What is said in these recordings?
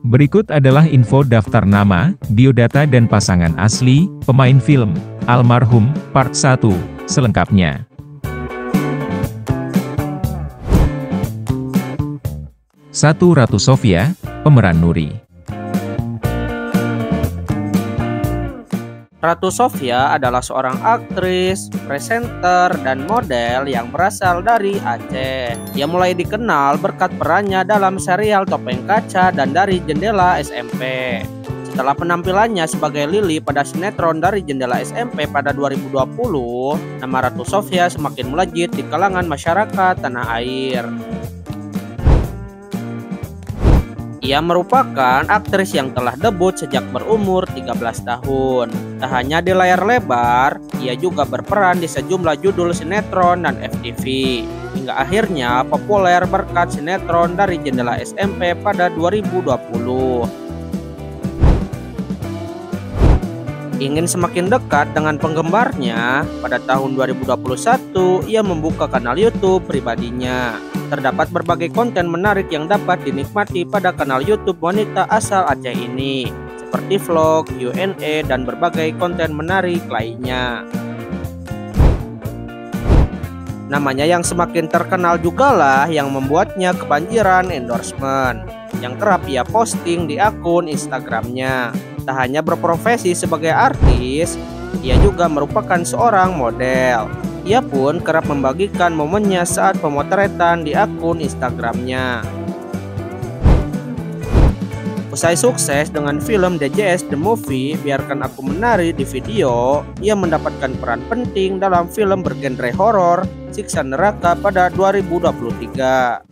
Berikut adalah info daftar nama, biodata dan pasangan asli, pemain film, Almarhum, Part 1, selengkapnya. Satu Ratu Sofia, pemeran Nuri. Ratu Sofia adalah seorang aktris, presenter, dan model yang berasal dari Aceh. Ia mulai dikenal berkat perannya dalam serial Topeng Kaca dan dari Jendela SMP. Setelah penampilannya sebagai Lili pada sinetron Dari Jendela SMP pada 2020, nama Ratu Sofia semakin melejit di kalangan masyarakat tanah air. Ia merupakan aktris yang telah debut sejak berumur 13 tahun. Tak hanya di layar lebar, ia juga berperan di sejumlah judul sinetron dan FTV. Hingga akhirnya populer berkat sinetron Dari Jendela SMP pada 2020. Ingin semakin dekat dengan penggemarnya, pada tahun 2021 ia membuka kanal YouTube pribadinya. Terdapat berbagai konten menarik yang dapat dinikmati pada kanal YouTube wanita asal Aceh ini, seperti vlog, Q&A, dan berbagai konten menarik lainnya. Namanya yang semakin terkenal jugalah yang membuatnya kebanjiran endorsement, yang kerap ia posting di akun Instagramnya. Tak hanya berprofesi sebagai artis, ia juga merupakan seorang model. Ia pun kerap membagikan momennya saat pemotretan di akun Instagramnya. Usai sukses dengan film DJS The Movie, Biarkan Aku Menari di video, ia mendapatkan peran penting dalam film bergenre horor Siksa Neraka pada 2023.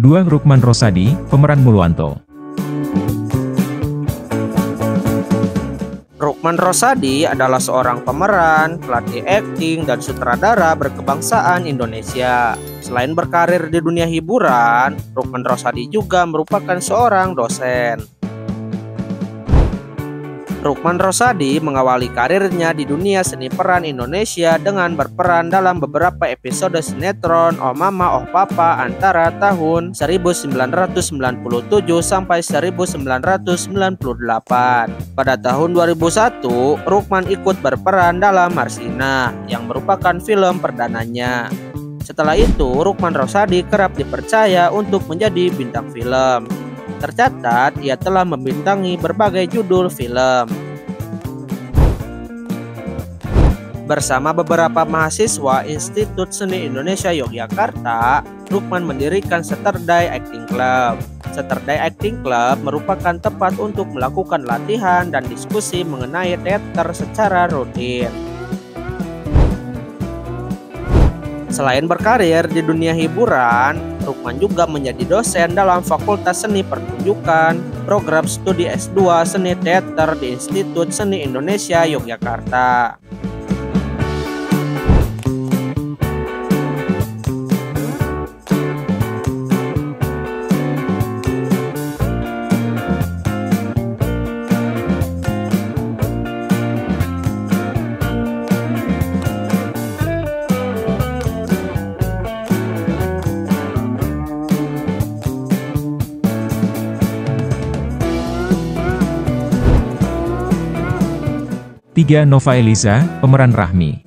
Dua Rukman Rosadi, pemeran Mulwanto. Rukman Rosadi adalah seorang pemeran, pelatih akting, dan sutradara berkebangsaan Indonesia. Selain berkarir di dunia hiburan, Rukman Rosadi juga merupakan seorang dosen. Rukman Rosadi mengawali karirnya di dunia seni peran Indonesia dengan berperan dalam beberapa episode sinetron Oh Mama Oh Papa antara tahun 1997 sampai 1998. Pada tahun 2001, Rukman ikut berperan dalam Marsina yang merupakan film perdananya. Setelah itu, Rukman Rosadi kerap dipercaya untuk menjadi bintang film. Tercatat, ia telah membintangi berbagai judul film. Bersama beberapa mahasiswa Institut Seni Indonesia Yogyakarta, Rukman mendirikan Saturday Acting Club. Saturday Acting Club merupakan tempat untuk melakukan latihan dan diskusi mengenai teater secara rutin. Selain berkarir di dunia hiburan, Rukman juga menjadi dosen dalam Fakultas Seni Pertunjukan, program studi S2 Seni Teater di Institut Seni Indonesia Yogyakarta. Tiga Nova Eliza, pemeran Rahmi.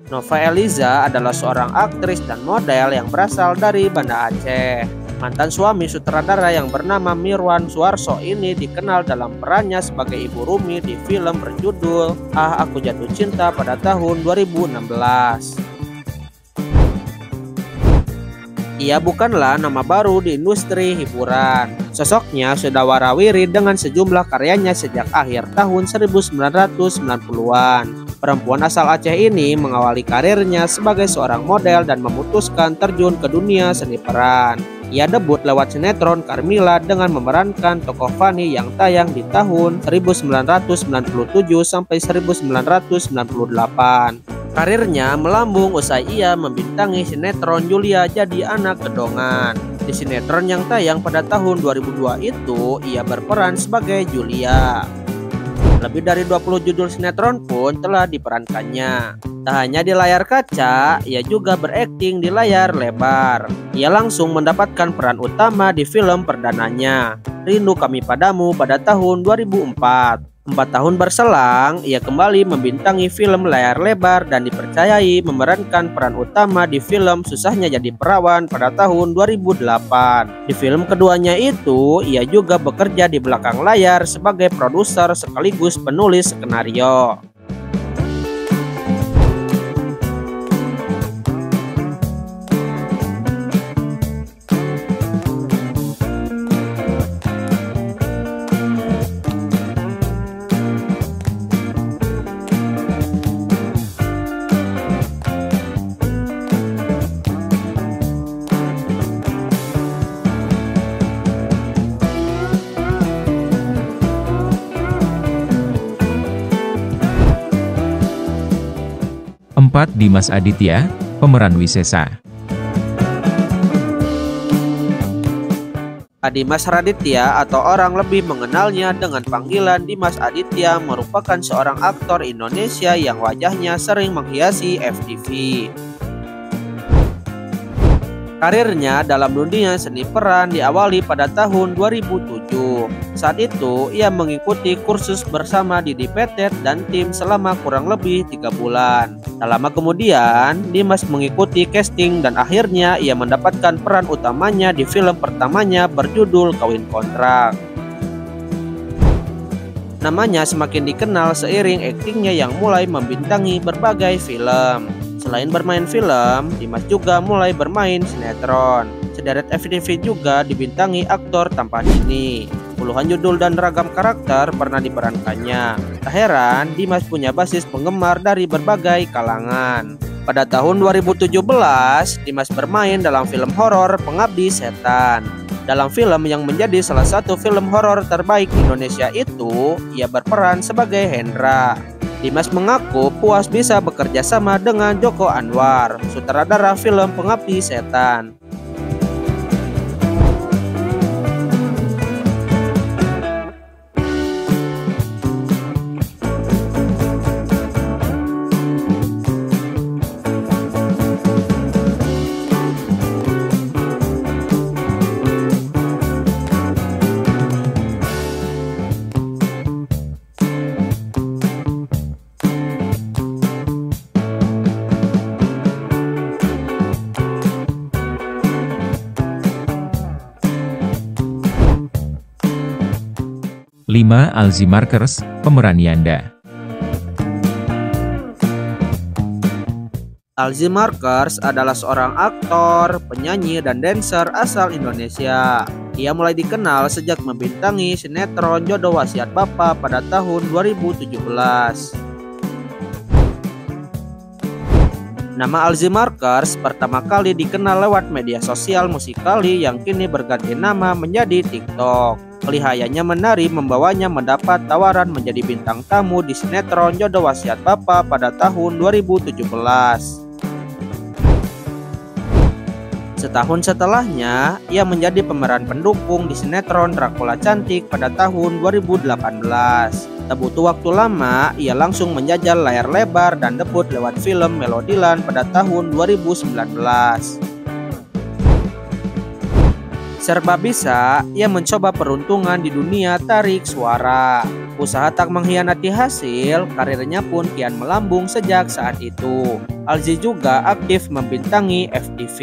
Nova Eliza adalah seorang aktris dan model yang berasal dari Banda Aceh. Mantan suami sutradara yang bernama Mirwan Suarso ini dikenal dalam perannya sebagai Ibu Rumi di film berjudul Ah Aku Jatuh Cinta pada tahun 2016. Ia bukanlah nama baru di industri hiburan. Sosoknya sudah warawiri dengan sejumlah karyanya sejak akhir tahun 1990-an. Perempuan asal Aceh ini mengawali karirnya sebagai seorang model dan memutuskan terjun ke dunia seni peran. Ia debut lewat sinetron Carmila dengan memerankan tokoh Fani yang tayang di tahun 1997 sampai 1998. Karirnya melambung usai ia membintangi sinetron Julia Jadi Anak Kedongan. Di sinetron yang tayang pada tahun 2002 itu, ia berperan sebagai Julia. Lebih dari 20 judul sinetron pun telah diperankannya. Tak hanya di layar kaca, ia juga berakting di layar lebar. Ia langsung mendapatkan peran utama di film perdananya, Rindu Kami Padamu pada tahun 2004. 4 tahun berselang, ia kembali membintangi film layar lebar dan dipercayai memerankan peran utama di film Susahnya Jadi Perawan pada tahun 2008. Di film keduanya itu, ia juga bekerja di belakang layar sebagai produser sekaligus penulis skenario. Dimas Aditya, pemeran Wisesa. Dimas Raditya atau orang lebih mengenalnya dengan panggilan Dimas Aditya merupakan seorang aktor Indonesia yang wajahnya sering menghiasi FTV. Karirnya dalam dunia seni peran diawali pada tahun 2007. Saat itu, ia mengikuti kursus bersama Didi Petet dan tim selama kurang lebih 3 bulan. Tak lama kemudian, Dimas mengikuti casting dan akhirnya ia mendapatkan peran utamanya di film pertamanya berjudul Kawin Kontrak. Namanya semakin dikenal seiring aktingnya yang mulai membintangi berbagai film. Selain bermain film, Dimas juga mulai bermain sinetron. Sederet FTV juga dibintangi aktor tampan ini. Puluhan judul dan ragam karakter pernah diperankannya. Tak heran, Dimas punya basis penggemar dari berbagai kalangan. Pada tahun 2017, Dimas bermain dalam film horor Pengabdi Setan. Dalam film yang menjadi salah satu film horor terbaik Indonesia itu, ia berperan sebagai Hendra. Dimas mengaku puas bisa bekerja sama dengan Joko Anwar, sutradara film Pengabdi Setan. Alzi Markers, pemeran Yanda. Alzi Markers adalah seorang aktor, penyanyi, dan dancer asal Indonesia. Ia mulai dikenal sejak membintangi sinetron Jodoh Wasiat Bapa pada tahun 2017. Nama Alzi Markers pertama kali dikenal lewat media sosial Musical.ly yang kini berganti nama menjadi TikTok. Kelihayannya menari membawanya mendapat tawaran menjadi bintang tamu di sinetron Jodoh Wasiat Bapa pada tahun 2017. Setahun setelahnya, ia menjadi pemeran pendukung di sinetron Dracula Cantik pada tahun 2018. Tak butuh waktu lama, ia langsung menjajal layar lebar dan debut lewat film Melodiland pada tahun 2019. Serba bisa, ia mencoba peruntungan di dunia tarik suara. Usaha tak mengkhianati hasil, karirnya pun kian melambung sejak saat itu. Alzi juga aktif membintangi FTV.